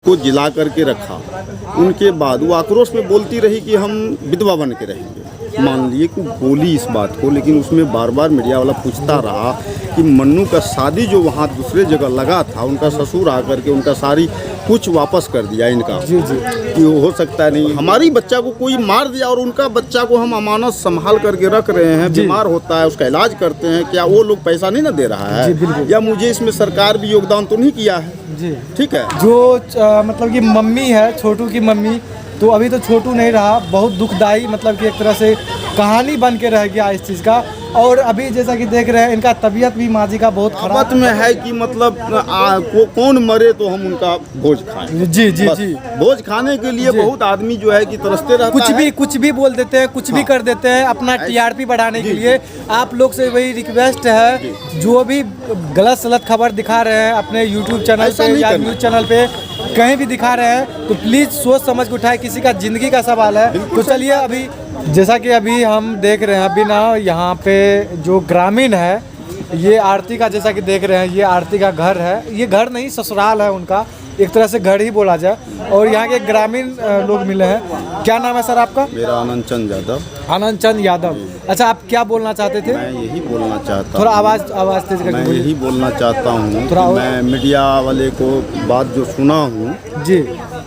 को जिला करके रखा। उनके बाद वो आक्रोश में बोलती रही कि हम विधवा बन के रहेंगे। मान लिए कि बोली इस बात को, लेकिन उसमें बार बार मीडिया वाला पूछता रहा कि मन्नू का शादी जो वहाँ दूसरे जगह लगा था, उनका ससुर आकर के उनका सारी कुछ वापस कर दिया इनका। जी जी। कि वो हो सकता नहीं, हमारी बच्चा को कोई मार दिया और उनका बच्चा को हम अमानत संभाल करके रख रहे हैं, बीमार होता है उसका इलाज करते हैं, क्या वो लोग पैसा नहीं ना दे रहा है? या मुझे इसमें सरकार भी योगदान तो नहीं किया है? जी ठीक है। जो मतलब कि मम्मी है, छोटू की मम्मी, तो अभी तो छोटू नहीं रहा, बहुत दुखदाई मतलब कि एक तरह से कहानी बन के रह गया इस चीज़ का। और अभी जैसा कि देख रहे हैं इनका तबीयत भी माँ जी का बहुत खराब में है कि मतलब कौन मरे तो हम उनका भोज खाएं। जी जी जी। भोज खाने के लिए बहुत आदमी जो है कि तरसते रहता है। कुछ भी बोल देते हैं, कुछ भी कर देते हैं अपना टीआरपी बढ़ाने के लिए। आप लोग से वही रिक्वेस्ट है, जो भी गलत सलत खबर दिखा रहे हैं अपने यूट्यूब चैनल पे या न्यूज़ चैनल पे कहीं भी दिखा रहे हैं, तो प्लीज़ सोच समझ के उठाए, किसी का ज़िंदगी का सवाल है। तो चलिए, अभी जैसा कि अभी हम देख रहे हैं, अभी ना यहाँ पे जो ग्रामीण है, ये आरती का, जैसा कि देख रहे हैं, ये आरती का घर है। ये घर नहीं, ससुराल है उनका, एक तरह से घर ही बोला जाए। और यहाँ के ग्रामीण लोग मिले हैं। क्या नाम है सर आपका? मेरा आनंद चंद यादव। आनंद चंद यादव। अच्छा, आप क्या बोलना चाहते थे? मैं यही बोलना चाहता हूँ, थोड़ा आवाज़ तेज करके मैं यही बोलना चाहता हूँ, मैं मीडिया वाले को बात जो सुना हूँ जी,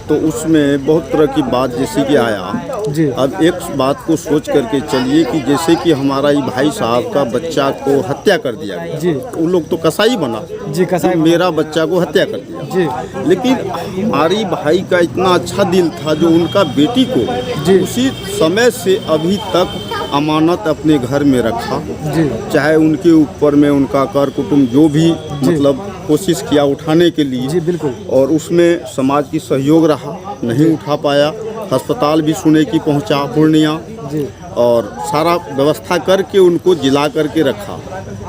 तो उसमें बहुत तरह की बात जैसे कि आया जी। अब एक बात को सोच करके चलिए कि जैसे कि हमारा ये भाई साहब का बच्चा को हत्या कर दिया गया जी। उन लोग तो कसाई बना जी, कसाई तो मेरा बच्चा को हत्या कर दिया जी। लेकिन हमारी भाई का इतना अच्छा दिल था जो उनका बेटी को उसी समय से अभी तक अमानत अपने घर में रखा जी। चाहे उनके ऊपर में उनका कर कुटुंब जो भी मतलब कोशिश किया उठाने के लिए जी, बिल्कुल। और उसमें समाज की सहयोग रहा, नहीं उठा पाया। अस्पताल भी सुने की पहुंचा पूर्णिया जी। और सारा व्यवस्था करके उनको जिला करके रखा।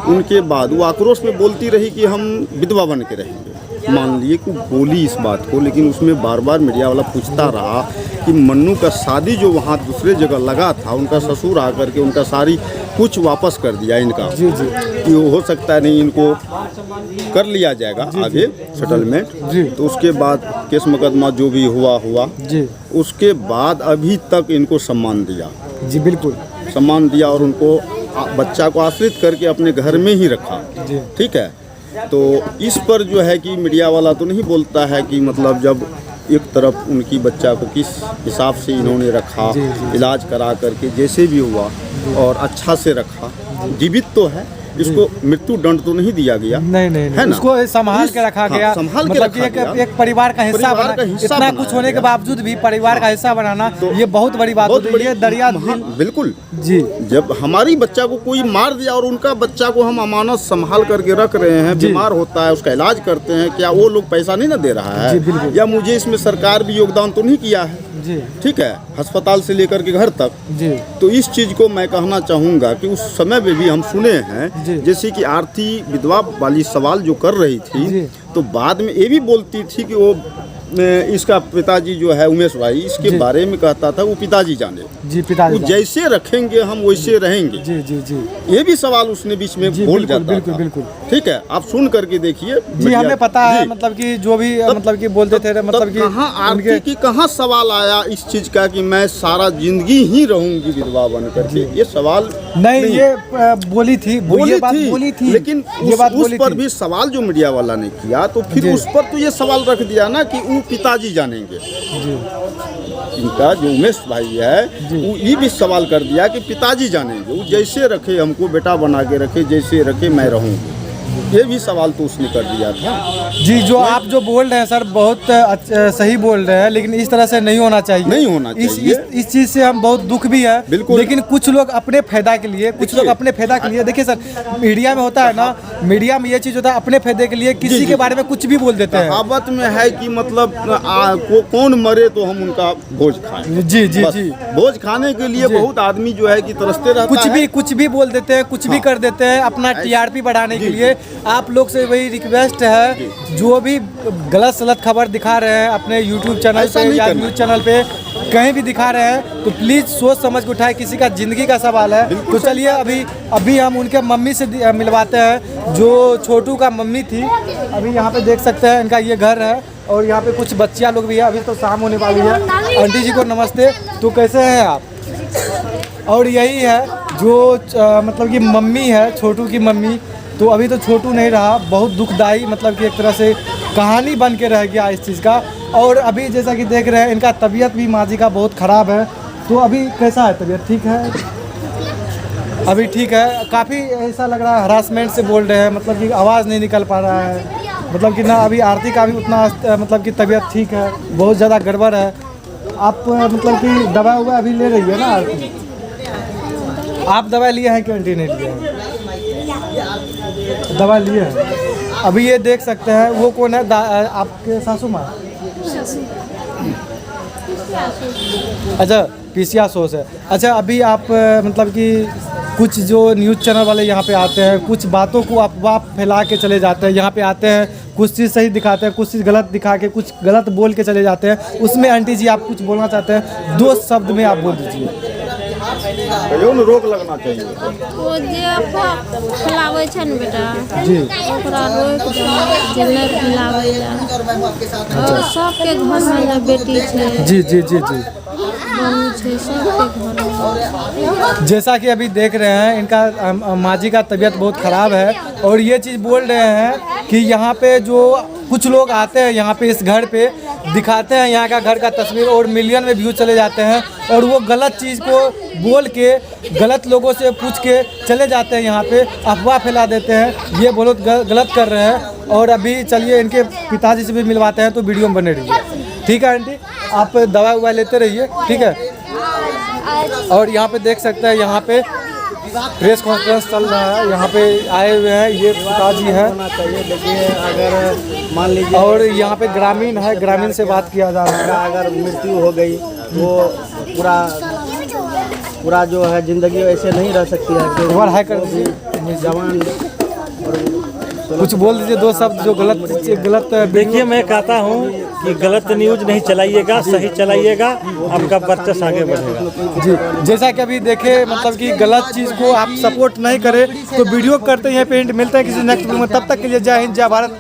उनके बाद वो आक्रोश में बोलती रही कि हम विधवा बन के रहेंगे। मान लिए कि बोली इस बात को, लेकिन उसमें बार बार मीडिया वाला पूछता रहा कि मन्नू का शादी जो वहाँ दूसरे जगह लगा था, उनका ससुर आकर के उनका सारी कुछ वापस कर दिया इनका। जी जी। कि वो हो सकता नहीं इनको कर लिया जाएगा आगे सेटलमेंट। तो उसके बाद केस मुकदमा जो भी हुआ जी। उसके बाद अभी तक इनको सम्मान दिया। जी, बिल्कुल सम्मान दिया और उनको बच्चा को आश्रित करके अपने घर में ही रखा। ठीक है। तो इस पर जो है कि मीडिया वाला तो नहीं बोलता है कि मतलब जब एक तरफ उनकी बच्चा को किस हिसाब से इन्होंने रखा, इलाज करा करके जैसे भी हुआ और अच्छा से रखा, जीवित तो है, इसको मृत्यु दंड तो नहीं दिया गया। नहीं है ना? उसको संभाल के रखा गया, मतलब कि एक परिवार का हिस्सा बना। इतना कुछ होने के बावजूद भी परिवार का हिस्सा बनाना तो ये बहुत बड़ी बात होती है। दरिया बिल्कुल जी। जब हमारी बच्चा को कोई मार दिया और उनका बच्चा को हम अमानत संभाल करके रख रहे हैं, बीमार होता है उसका इलाज करते हैं, क्या वो लोग पैसा नहीं ना दे रहा है? या मुझे इसमें सरकार भी योगदान तो नहीं किया है? ठीक है, अस्पताल से लेकर के घर तक जी। तो इस चीज़ को मैं कहना चाहूँगा कि उस समय में भी हम सुने हैं, जैसे कि आरती विधवा वाली सवाल जो कर रही थी, तो बाद में ये भी बोलती थी कि वो इसका पिताजी जो है उमेश भाई, इसके बारे में कहता था वो पिताजी जाने जी, पिताजी जैसे रखेंगे हम वैसे रहेंगे। जी जी जी। ये भी सवाल उसने बीच में बोल जाता था। बिल्कुल बिल्कुल। ठीक है, आप सुन करके देखिए जी, हमें पता है मतलब कि जो भी मतलब कि बोलते थे, मतलब कि कहाँ आरती की कहाँ सवाल आया इस चीज का कि मैं सारा जिंदगी ही रहूंगी विधवा बनकर के? ये सवाल नहीं, ये बोली थी, लेकिन उस पर भी सवाल जो मीडिया वाला ने किया, तो फिर उस पर तो ये सवाल रख दिया ना कि वो पिताजी जानेंगे। इनका जो उमेश भाई है वो ये भी सवाल कर दिया कि पिताजी जानेंगे, वो जैसे रखे हमको बेटा बना के रखे, जैसे रखे मैं रहूँगी। ये भी सवाल तो उसने कर दिया था जी। जो आप जो बोल रहे हैं सर, बहुत सही बोल रहे हैं, लेकिन इस तरह से नहीं होना चाहिए। नहीं होना चाहिए। इस चीज़ से हम बहुत दुख भी है। बिल्कुल। लेकिन कुछ लोग अपने फायदा के लिए, देखिए सर, मीडिया में होता है ना, मीडिया में ये चीज़ होता है अपने फायदे के लिए, किसी के बारे में कुछ भी बोल देते हैं। कहावत में है कि मतलब कौन मरे तो हम उनका भोज खाएं। जी जी जी। भोज खाने के लिए बहुत आदमी जो है कि तरसते रहता है। कुछ भी बोल देते हैं, कुछ भी कर देते हैं अपना टीआरपी बढ़ाने के लिए। आप लोग से वही रिक्वेस्ट है, जो भी गलत सलत खबर दिखा रहे हैं अपने यूट्यूब चैनल पे या न्यूज़ चैनल पे कहीं भी दिखा रहे हैं, तो प्लीज़ सोच समझ के उठाए, किसी का ज़िंदगी का सवाल है। तो चलिए, अभी हम उनके मम्मी से मिलवाते हैं, जो छोटू का मम्मी थी। अभी यहाँ पे देख सकते हैं इनका ये घर है और यहाँ पे कुछ बच्चियाँ लोग भी है। अभी तो शाम होने वाली है। आंटी जी को नमस्ते। तो कैसे हैं आप? और यही है जो मतलब कि मम्मी है, छोटू की मम्मी। तो अभी तो छोटू नहीं रहा, बहुत दुखदाई मतलब कि एक तरह से कहानी बन के रह गया इस चीज़ का। और अभी जैसा कि देख रहे हैं इनका तबीयत भी माँ जी का बहुत ख़राब है। तो अभी कैसा है तबीयत? ठीक है, अभी ठीक है। काफ़ी ऐसा लग रहा है हरासमेंट से बोल रहे हैं, मतलब कि आवाज़ नहीं निकल पा रहा है, मतलब कि ना अभी आरती का भी उतना मतलब कि तबीयत ठीक है, बहुत ज़्यादा गड़बड़ है। आप मतलब कि दवा ववा अभी ले रही है ना आरती? आप दवा लिए हैं कि आंटी नहीं लिए हैं? दवा लिए हैं। अभी ये देख सकते हैं वो कौन है? आपके सासू माँ? अच्छा, पीसिया सोस है। अच्छा, अभी आप मतलब कि कुछ जो न्यूज़ चैनल वाले यहाँ पे आते हैं, कुछ बातों को अफवाह फैला के चले जाते हैं। यहाँ पे आते हैं, कुछ चीज़ सही दिखाते हैं, कुछ चीज़ गलत दिखा के कुछ गलत बोल के चले जाते हैं। उसमें आंटी जी आप कुछ बोलना चाहते हैं? 2 शब्द में आप बोल दीजिए। रोक लगना चाहिए। वो जे खिलावे छै न बेटा जी, ओकरा रोक दे, जे नहीं खिलावे ला। और सबके घर में ना बेटी छै, जी जी जी जी। बहू छै, सबके घर में। जैसा कि अभी देख रहे हैं इनका माँ जी का तबीयत बहुत ख़राब है और ये चीज़ बोल रहे हैं कि यहाँ पे जो कुछ लोग आते हैं यहाँ पे इस घर पे दिखाते हैं यहाँ का घर का तस्वीर और मिलियन में व्यू चले जाते हैं और वो गलत चीज़ को बोल के गलत लोगों से पूछ के चले जाते हैं, यहाँ पे अफवाह फैला देते हैं। ये बहुत गलत कर रहे हैं। और अभी चलिए इनके पिताजी से भी मिलवाते हैं, तो वीडियो में बने रहिए। ठीक है आंटी, आप दवा ववा लेते रहिए, ठीक है। और यहाँ पे देख सकते हैं यहाँ पे प्रेस कॉन्फ्रेंस चल रहा है, यहाँ पे आए हुए हैं ये पिताजी हैं। देखिए अगर मान लीजिए और यहाँ पे ग्रामीण है, ग्रामीण से बात किया जा रहा है। अगर मृत्यु हो गई तो पूरा जो है ज़िंदगी ऐसे नहीं रह सकती है। ओवर हाई कर दीजिए, जवान कुछ बोल दीजिए 2 शब्द जो गलत। देखिए मैं कहता हूँ कि गलत न्यूज़ नहीं चलाइएगा, सही चलाइएगा, आपका वर्चस्व आगे बढ़ेगा। जी, जैसा कि अभी देखे मतलब कि गलत चीज़ को आप सपोर्ट नहीं करें तो वीडियो करते हैं। यहाँ पे मिलते हैं किसी नेक्स्ट वीडियो में, तब तक के लिए जय हिंद, जय भारत।